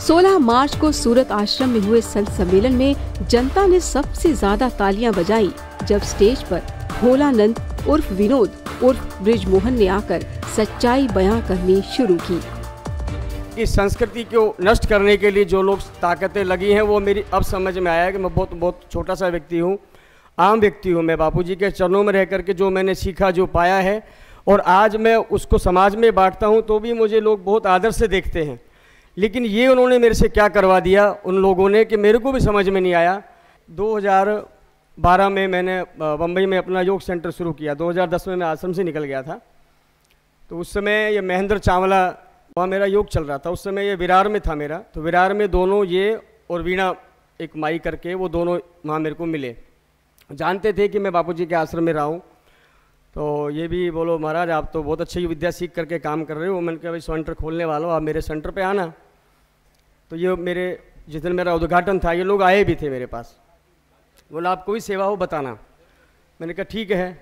16 मार्च को सूरत आश्रम में हुए संत सम्मेलन में जनता ने सबसे ज्यादा तालियां बजाई जब स्टेज पर भोलानंद उर्फ विनोद उर्फ ब्रिजमोहन ने आकर सच्चाई बयां करनी शुरू की। इस संस्कृति को नष्ट करने के लिए जो लोग ताकतें लगी हैं वो मेरी अब समझ में आया कि मैं बहुत छोटा सा व्यक्ति हूँ, आम व्यक्ति हूँ। मैं बापूजी के चरणों में रह करके जो मैंने सीखा, जो पाया है, और आज मैं उसको समाज में बांटता हूँ तो भी मुझे लोग बहुत आदर से देखते हैं। लेकिन ये उन्होंने मेरे से क्या करवा दिया उन लोगों ने कि मेरे को भी समझ में नहीं आया। 2012 में मैंने बम्बई में अपना योग सेंटर शुरू किया। 2010 में मैं आश्रम से निकल गया था। तो उस समय ये महेंद्र चावला, वहाँ मेरा योग चल रहा था। उस समय ये विरार में था मेरा, तो विरार में दोनों ये और वीणा एक माई करके वो दोनों वहाँ मेरे को मिले। जानते थे कि मैं बापूजी के आश्रम में रहा हूँ, तो ये भी बोलो महाराज आप तो बहुत अच्छी विद्या सीख करके काम कर रहे हो। मैंने कहा भाई सेंटर खोलने वाला हो, आप मेरे सेंटर पे आना। तो ये मेरे जिस दिन मेरा उद्घाटन था ये लोग आए भी थे मेरे पास, बोला आप कोई सेवा हो बताना। मैंने कहा ठीक है,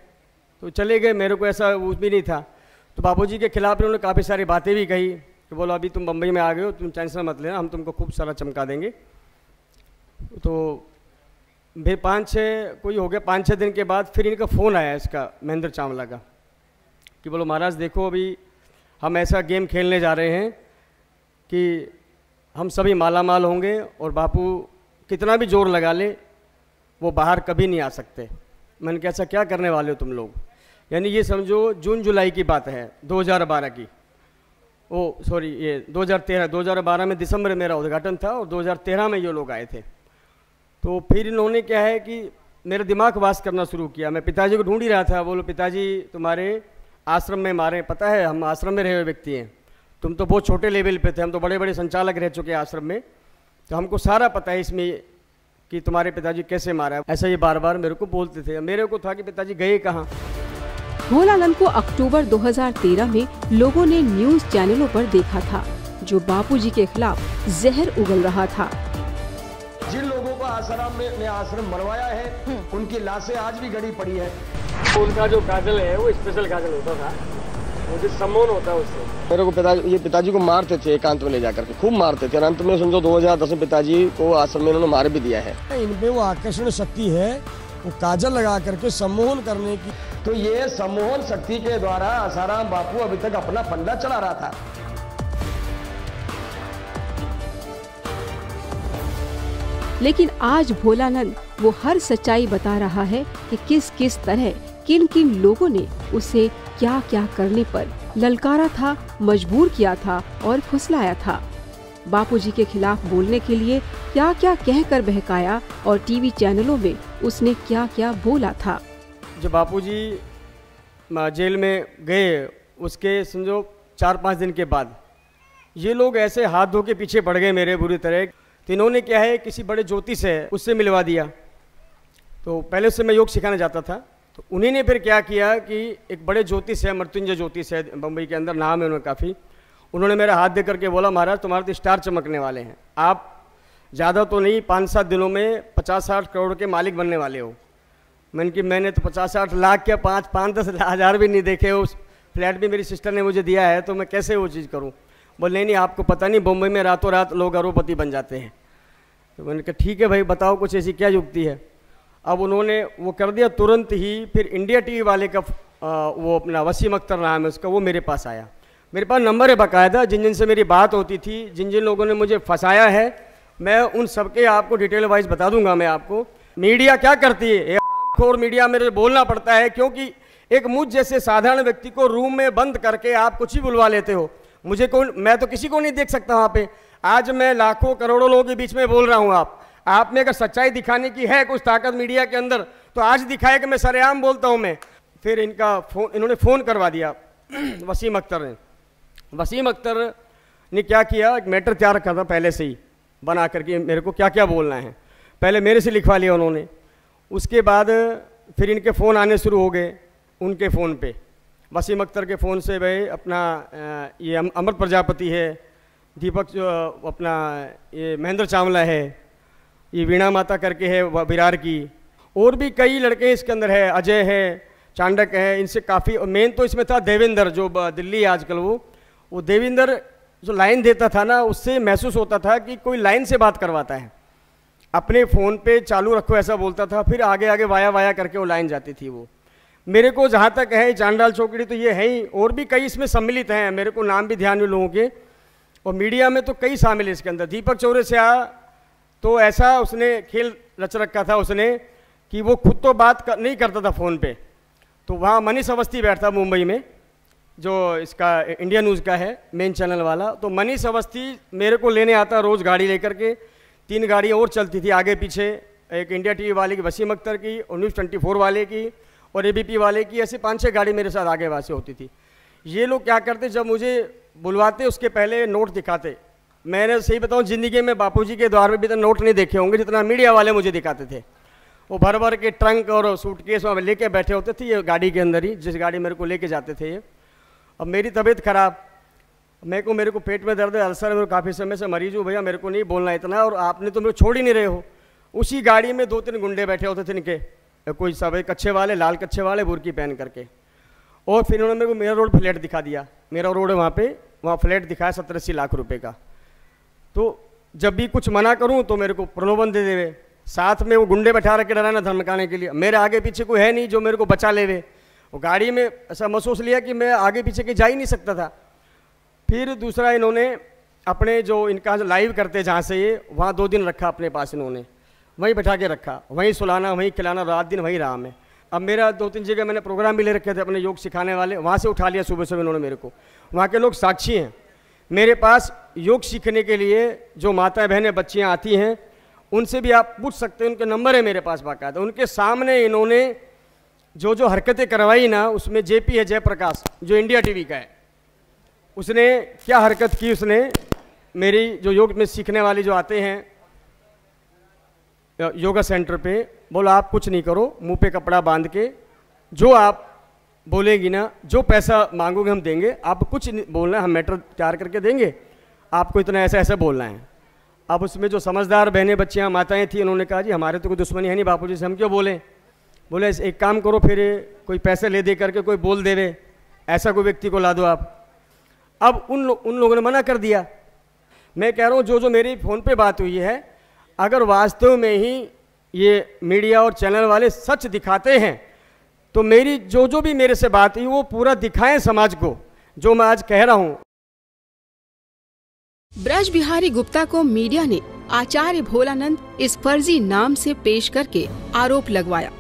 तो चले गए। मेरे को ऐसा वो भी नहीं था। तो बापूजी के खिलाफ उन्होंने काफ़ी सारी बातें भी कही कि बोलो अभी तुम बम्बई में आ गए हो, तुम टेंशन मत लेना, हम तुमको खूब सारा चमका देंगे। तो फिर 5-6 दिन के बाद फिर इनका फ़ोन आया, इसका महेंद्र चावला का, कि बोलो महाराज देखो अभी हम ऐसा गेम खेलने जा रहे हैं कि हम सभी माला माल होंगे और बापू कितना भी जोर लगा ले वो बाहर कभी नहीं आ सकते। मैंने कहा ऐसा क्या करने वाले हो तुम लोग? यानी ये समझो जून जुलाई की बात है 2012 की, ये 2012 में दिसंबर में मेरा उद्घाटन था और 2013 में ये लोग आए थे। तो फिर इन्होंने क्या है कि मेरा दिमाग वास करना शुरू किया। मैं पिताजी को ढूंढ ही रहा था, बोलो पिताजी तुम्हारे आश्रम में मारे, पता है हम आश्रम में रहे हुए व्यक्ति हैं, तुम तो बहुत छोटे लेवल पे थे, हम तो बड़े बड़े संचालक रह चुके हैं आश्रम में, तो हमको सारा पता है इसमें कि तुम्हारे पिताजी कैसे मारा है। ऐसा ये बार बार मेरे को बोलते थे। मेरे को था कि पिताजी गए कहाँ। भोलानंद को अक्टूबर 2013 में लोगों ने न्यूज चैनलों पर देखा था जो बापूजी के खिलाफ जहर उगल रहा था। जिन लोगों को आश्रम बनवाया है उनकी लाशें आज भी गड़ी पड़ी है। उनका जो काजल है वो स्पेशल काजल होता था, मुझे सम्मोहन होता है उससे। मेरे को पिताजी को मारते थे, एकांत में ले जाकर के खूब मारते थे। अंत में समझो 2010 में पिताजी को आश्रम में उन्होंने मार भी दिया है। इनपे वो आकर्षण शक्ति है, वो काजल लगा करके सम्मोहन करने की। तो ये सम्मोहन शक्ति के द्वारा आसाराम बापू अभी तक अपना फंडा चला रहा था। लेकिन आज भोलानंद वो हर सच्चाई बता रहा है कि किस किस तरह किन किन लोगों ने उसे क्या क्या करने पर ललकारा था, मजबूर किया था और फुसलाया था। बापूजी के खिलाफ बोलने के लिए क्या क्या कहकर बहकाया और टीवी चैनलों में उसने क्या क्या बोला था। जब बापूजी जेल में गए उसके समझो 4-5 दिन के बाद ये लोग ऐसे हाथ धो के पीछे पड़ गए मेरे बुरी तरह। तो इन्होंने क्या है किसी बड़े ज्योतिष है उससे मिलवा दिया। तो पहले से मैं योग सिखाने जाता था, तो उन्हीं ने फिर क्या किया कि एक बड़े ज्योतिष है, मृत्युंजय ज्योतिष है बम्बई के अंदर, नाम है उन्होंने काफ़ी। उन्होंने मेरा हाथ दे करके बोला महाराज तुम्हारे तो स्टार चमकने वाले हैं, आप ज़्यादा तो नहीं 5-7 दिनों में 50-60 करोड़ के मालिक बनने वाले हो। मैंने तो 50-60 लाख क्या 5-10 हज़ार भी नहीं देखे। उस फ्लैट भी मेरी सिस्टर ने मुझे दिया है, तो मैं कैसे वो चीज़ करूँ। बोले नहीं आपको पता नहीं बम्बई में रातों रात लोग अरबपति बन जाते हैं। तो मैंने कहा ठीक है भाई बताओ कुछ ऐसी क्या युक्ति है। अब उन्होंने वो कर दिया तुरंत ही। फिर इंडिया टीवी वाले का वो अपना वसीम अख्तर नाम है उसका, वो मेरे पास आया। मेरे पास नंबर है बाकायदा, जिन जिन से मेरी बात होती थी, जिन जिन लोगों ने मुझे फंसाया है, मैं उन सबके आपको डिटेल वाइज बता दूंगा। मैं आपको मीडिया क्या करती है, हरामखोर मीडिया मेरे बोलना पड़ता है, क्योंकि एक मुझ जैसे साधारण व्यक्ति को रूम में बंद करके आप कुछ ही बुलवा लेते हो। मुझे मैं तो किसी को नहीं देख सकता वहाँ पे। आज मैं लाखों करोड़ों लोगों के बीच में बोल रहा हूँ। आप में अगर सच्चाई दिखाने की है कुछ ताकत मीडिया के अंदर, तो आज दिखाए कि मैं सरेआम बोलता हूँ मैं। फिर इन्होंने फ़ोन करवा दिया वसीम अख्तर ने। वसीम अख्तर ने क्या किया, एक मैटर तैयार रखा था पहले से ही बना करके, मेरे को क्या क्या बोलना है पहले मेरे से लिखवा लिया उन्होंने। उसके बाद फिर इनके फ़ोन आने शुरू हो गए उनके फ़ोन पे। वसीम अख्तर के फ़ोन से भाई अपना ये अमर प्रजापति है, दीपक जो अपना ये महेंद्र चावला है, ये वीणा माता करके है विरार की, और भी कई लड़के इसके अंदर है, अजय है। चांडक है, इनसे काफ़ी, मेन तो इसमें था देवेंद्र जो दिल्ली है आजकल, वो देवेंद्र जो लाइन देता था ना, उससे महसूस होता था कि कोई लाइन से बात करवाता है। अपने फ़ोन पे चालू रखो ऐसा बोलता था, फिर आगे आगे वाया वाया करके वो लाइन जाती थी। वो मेरे को जहाँ तक है चांडाल चौकड़ी तो ये है ही, और भी कई इसमें सम्मिलित हैं, मेरे को नाम भी ध्यान में लोगों के, और मीडिया में तो कई शामिल है इसके अंदर। दीपक चौरसिया तो ऐसा उसने खेल रच रखा था उसने कि वो खुद तो बात नहीं करता था फ़ोन पे, तो वहाँ मनीष अवस्थी बैठता मुंबई में, जो इसका इंडिया न्यूज़ का है मेन चैनल वाला, तो मनीष अवस्थी मेरे को लेने आता रोज़ गाड़ी लेकर के। 3 गाड़ियाँ और चलती थी आगे पीछे, एक इंडिया टीवी वाले की, वसीम अख्तर की, और न्यूज़ 24 वाले की, और एबीपी वाले की, ऐसे 5-6 गाड़ी मेरे साथ आगे वहाँ से होती थी। ये लोग क्या करते, जब मुझे बुलवाते उसके पहले नोट दिखाते। मैंने सही बताऊँ, ज़िंदगी में बापूजी के द्वार में भी तो नोट नहीं देखे होंगे जितना मीडिया वाले मुझे दिखाते थे। वो भर भर के ट्रंक और सूटकेस वहाँ लेके बैठे होते थे, ये गाड़ी के अंदर ही, जिस गाड़ी मेरे को लेके जाते थे ये। अब मेरी तबीयत खराब, मेरे को पेट में दर्द है, अल्सर है, मेरे काफ़ी समय से मरीज हूँ, भैया मेरे को नहीं बोलना इतना, और आपने तो मेरे को छोड़ ही नहीं रहे हो। उसी गाड़ी में 2-3 गुंडे बैठे होते थे इनके, कोई सफ़ेद कच्छे वाले, लाल कच्छे वाले, बुर्की पहन करके, और फिर उन्होंने मेरे को मेरा रोड फ्लैट दिखा दिया। मेरा रोड है वहाँ पे, वहाँ फ्लैट दिखाया 70-80 लाख रुपए का। तो जब भी कुछ मना करूँ तो मेरे को प्रलोभन दे देवे, साथ में वो गुंडे बैठा रखे डराना धमकाने के लिए। मेरे आगे पीछे कोई है नहीं जो मेरे को बचा लेवे। वो गाड़ी में ऐसा महसूस लिया कि मैं आगे पीछे के जा ही नहीं सकता था। फिर दूसरा, इन्होंने अपने जो इनका लाइव करते जहाँ से ये, वहाँ 2 दिन रखा अपने पास, इन्होंने वहीं बैठा के रखा, वहीं सुलाना, वहीं खिलाना, रात दिन वहीं रहा मैं। अब मेरा 2-3 जगह मैंने प्रोग्राम भी ले रखे थे अपने योग सिखाने वाले, वहाँ से उठा लिया सुबह सुबह इन्होंने मेरे को। वहाँ के लोग साक्षी हैं, मेरे पास योग सीखने के लिए जो माता बहनें बच्चियाँ आती हैं, उनसे भी आप पूछ सकते हैं, उनके नंबर है मेरे पास बाकायदा। उनके सामने इन्होंने जो जो हरकतें करवाई ना, उसमें जेपी है जयप्रकाश, जो इंडिया टीवी का है, उसने क्या हरकत की, उसने मेरी जो योग में सीखने वाले जो आते हैं योगा सेंटर पे, बोला आप कुछ नहीं करो, मुंह पे कपड़ा बांध के जो आप बोलेगी ना, जो पैसा मांगोगे हम देंगे, आप कुछ नहीं बोलना है, हम मैटर तैयार करके देंगे, आपको इतना ऐसा ऐसा बोलना है। अब उसमें जो समझदार बहनें बच्चियाँ माताएं थी, उन्होंने कहा जी हमारे तो कोई दुश्मनी है नहीं बापूजी से, हम क्यों बोलें। बोले एक काम करो, फिर कोई पैसे ले दे करके कोई बोल देवे, ऐसा कोई व्यक्ति को ला दो आप। अब उन लोगों ने मना कर दिया। मैं कह रहा हूँ जो जो मेरी फ़ोन पे बात हुई है, अगर वास्तव में ही ये मीडिया और चैनल वाले सच दिखाते हैं तो मेरी जो जो भी मेरे से बात हुई वो पूरा दिखाएं समाज को, जो मैं आज कह रहा हूँ। ब्रज बिहारी गुप्ता को मीडिया ने आचार्य भोलानंद इस फर्जी नाम से पेश करके आरोप लगवाया।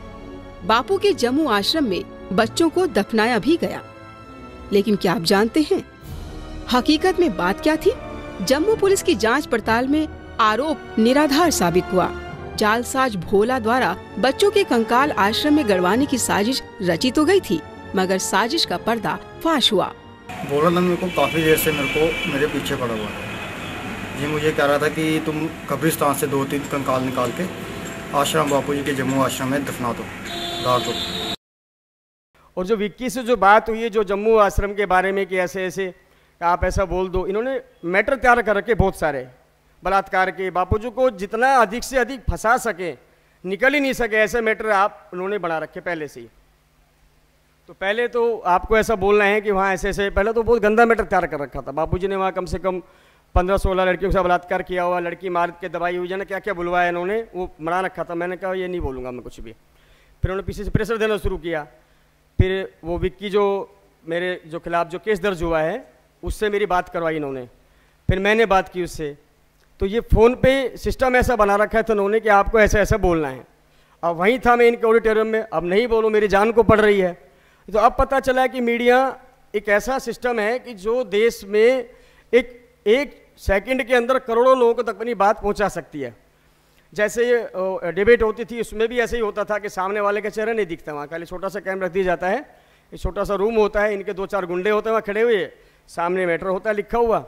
बापू के जम्मू आश्रम में बच्चों को दफनाया भी गया। लेकिन क्या आप जानते हैं हकीकत में बात क्या थी? जम्मू पुलिस की जांच पड़ताल में आरोप निराधार साबित हुआ। जालसाज भोला द्वारा बच्चों के कंकाल आश्रम में गड़वाने की साजिश रची तो गई थी, मगर साजिश का पर्दा फाश हुआ। भोलानंद मेरे को काफ़ी देर से मेरे पीछे पड़ा हुआ है। ये मुझे कह रहा था कि तुम कब्रिस्तान से 2-3 कंकाल निकाल के आश्रम बापू जी के जम्मू आश्रम में दफना दो, गाड़ दो। और जो विक्की से जो बात हुई है जो जम्मू आश्रम के बारे में कि ऐसे ऐसे आप ऐसा बोल दो, इन्होंने मैटर तैयार कर रखे बहुत सारे बलात्कार के, बापूजी को जितना अधिक से अधिक फंसा सके, निकल ही नहीं सके ऐसे मैटर आप उन्होंने बना रखे पहले से ही। तो पहले तो आपको ऐसा बोलना है कि वहाँ ऐसे ऐसे, पहले तो बहुत गंदा मैटर तैयार कर रखा था। बापूजी ने वहाँ कम से कम 15-16 लड़कियों के साथ बलात्कार किया हुआ, लड़की मार के दबाई हुई, जाने क्या क्या बुलवाया इन्होंने, वो बना रखा था। मैंने कहा ये नहीं बोलूँगा मैं कुछ भी। फिर उन्होंने पीछे से प्रेशर देना शुरू किया। फिर वो विक्की जो मेरे जो खिलाफ जो केस दर्ज हुआ है उससे मेरी बात करवाई इन्होंने, फिर मैंने बात की उससे। तो ये फ़ोन पे सिस्टम ऐसा बना रखा है तो उन्होंने कि आपको ऐसा ऐसा बोलना है। अब वहीं था मैं इनके ऑडिटोरियम में, अब नहीं बोलूँ मेरी जान को पड़ रही है। तो अब पता चला कि मीडिया एक ऐसा सिस्टम है कि जो देश में एक सेकंड के अंदर करोड़ों लोगों को तक अपनी बात पहुंचा सकती है। जैसे ये डिबेट होती थी उसमें भी ऐसे ही होता था कि सामने वाले का चेहरा नहीं दिखता, वहाँ खाली छोटा सा कैमरा रख दिया जाता है, एक छोटा सा रूम होता है, इनके 2-4 गुंडे होते हैं वहाँ खड़े हुए, सामने मैटर होता है लिखा हुआ।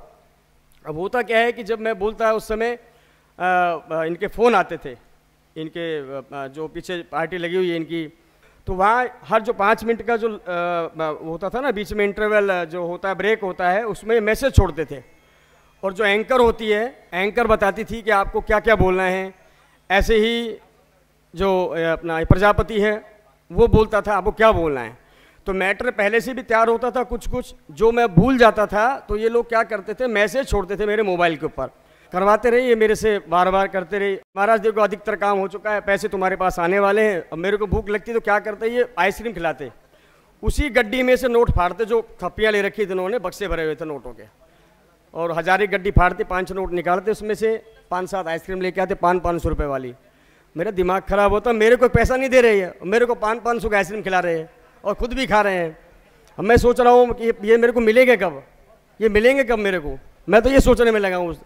अब होता क्या है कि जब मैं बोलता है उस समय इनके फ़ोन आते थे, इनके जो पीछे पार्टी लगी हुई है इनकी, तो वहाँ हर जो 5 मिनट का जो होता था ना बीच में इंटरवल जो होता है, ब्रेक होता है, उसमें मैसेज छोड़ते थे। और जो एंकर होती है, एंकर बताती थी कि आपको क्या क्या बोलना है। ऐसे ही जो अपना प्रजापति है वो बोलता था आपको क्या बोलना है। तो मैटर पहले से भी तैयार होता था, कुछ कुछ जो मैं भूल जाता था तो ये लोग क्या करते थे, मैसेज छोड़ते थे मेरे मोबाइल के ऊपर, करवाते रहे, ये मेरे से बार बार करते रहे, महाराज देखो अधिकतर काम हो चुका है, पैसे तुम्हारे पास आने वाले हैं। अब मेरे को भूख लगती तो क्या करते, ये आइसक्रीम खिलाते, उसी गड्डी में से नोट फाड़ते, जो थप्पियाँ ले रखी थी उन्होंने, बक्से भरे हुए थे नोटों के, और 1000 गड्डी फाड़ते, 5 नोट निकालते, उसमें से 5-7 आइसक्रीम लेके आते, 500 रुपये वाली। मेरा दिमाग ख़राब होता, मेरे को पैसा नहीं दे रही है, मेरे को 500 की आइसक्रीम खिला रहे हैं और ख़ुद भी खा रहे हैं। अब मैं सोच रहा हूँ कि ये मेरे को मिलेंगे कब, ये मिलेंगे कब मेरे को, मैं तो ये सोचने में लगा हूँ।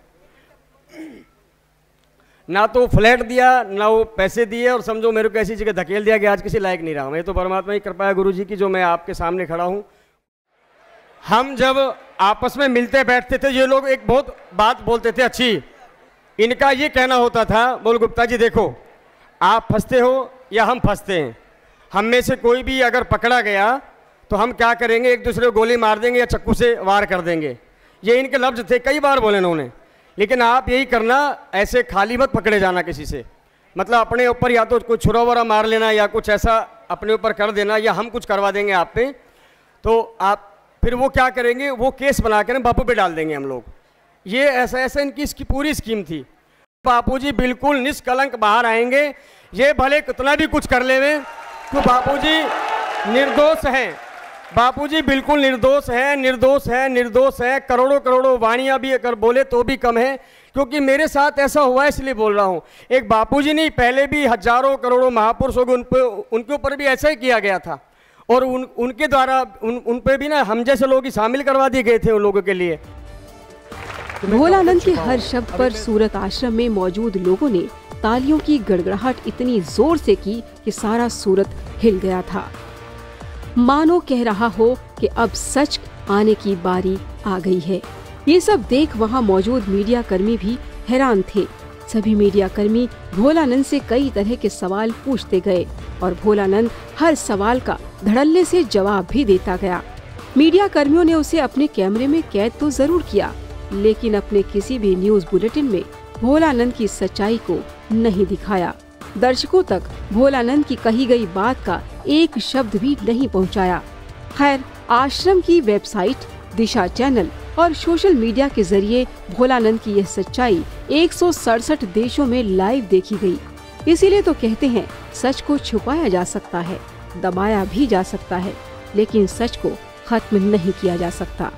ना तो फ्लैट दिया, ना वो पैसे दिए, और समझो मेरे को ऐसी जगह धकेल दिया कि आज किसी लायक नहीं रहा मैं। तो परमात्मा की कृपा है गुरु जी की, जो मैं आपके सामने खड़ा हूँ। हम जब आपस में मिलते बैठते थे, ये लोग एक बहुत बात बोलते थे अच्छी, इनका ये कहना होता था, बोल गुप्ता जी देखो, आप फंसते हो या हम फंसते हैं, हम में से कोई भी अगर पकड़ा गया तो हम क्या करेंगे, एक दूसरे को गोली मार देंगे या चक्कू से वार कर देंगे। ये इनके लफ्ज़ थे, कई बार बोले उन्होंने। लेकिन आप यही करना, ऐसे खाली मत पकड़े जाना किसी से, मतलब अपने ऊपर या तो कोई छुरा वुरा मार लेना या कुछ ऐसा अपने ऊपर कर देना, या हम कुछ करवा देंगे आप पे, तो आप फिर वो क्या करेंगे, वो केस बना कर बापू पे डाल देंगे हम लोग। ये ऐसा ऐसा इनकी इसकी पूरी स्कीम थी। बापूजी बिल्कुल निष्कलंक बाहर आएंगे, ये भले कितना भी कुछ कर लेवे, तो बापूजी निर्दोष हैं, बापूजी बिल्कुल निर्दोष है, निर्दोष है, निर्दोष है। करोड़ों करोड़ों वाणियाँ भी अगर बोले तो भी कम है, क्योंकि मेरे साथ ऐसा हुआ है इसलिए बोल रहा हूँ। एक बापूजी नहीं, पहले भी हजारों करोड़ों महापुरुषों को उनके ऊपर भी ऐसा ही किया गया था, और उनके द्वारा उन पे भी ना हम जैसे लोग ही शामिल करवा दिए गए थे उन लोगों के लिए। भोलानंद के हर शब्द पर सूरत आश्रम में मौजूद लोगों ने तालियों की गड़गड़ाहट इतनी जोर से की कि सारा सूरत हिल गया था। मानो कह रहा हो कि अब सच आने की बारी आ गई है। ये सब देख वहाँ मौजूद मीडिया कर्मी भी हैरान थे। सभी मीडिया कर्मी भोलानंद से कई तरह के सवाल पूछते गए और भोलानंद हर सवाल का धड़ल्ले से जवाब भी देता गया। मीडिया कर्मियों ने उसे अपने कैमरे में कैद तो जरूर किया, लेकिन अपने किसी भी न्यूज बुलेटिन में भोलानंद की सच्चाई को नहीं दिखाया। दर्शकों तक भोलानंद की कही गई बात का एक शब्द भी नहीं पहुंचाया। खैर, आश्रम की वेबसाइट, दिशा चैनल और सोशल मीडिया के जरिए भोलानंद की यह सच्चाई 167 देशों में लाइव देखी गई। इसीलिए तो कहते हैं, सच को छुपाया जा सकता है, दबाया भी जा सकता है, लेकिन सच को खत्म नहीं किया जा सकता।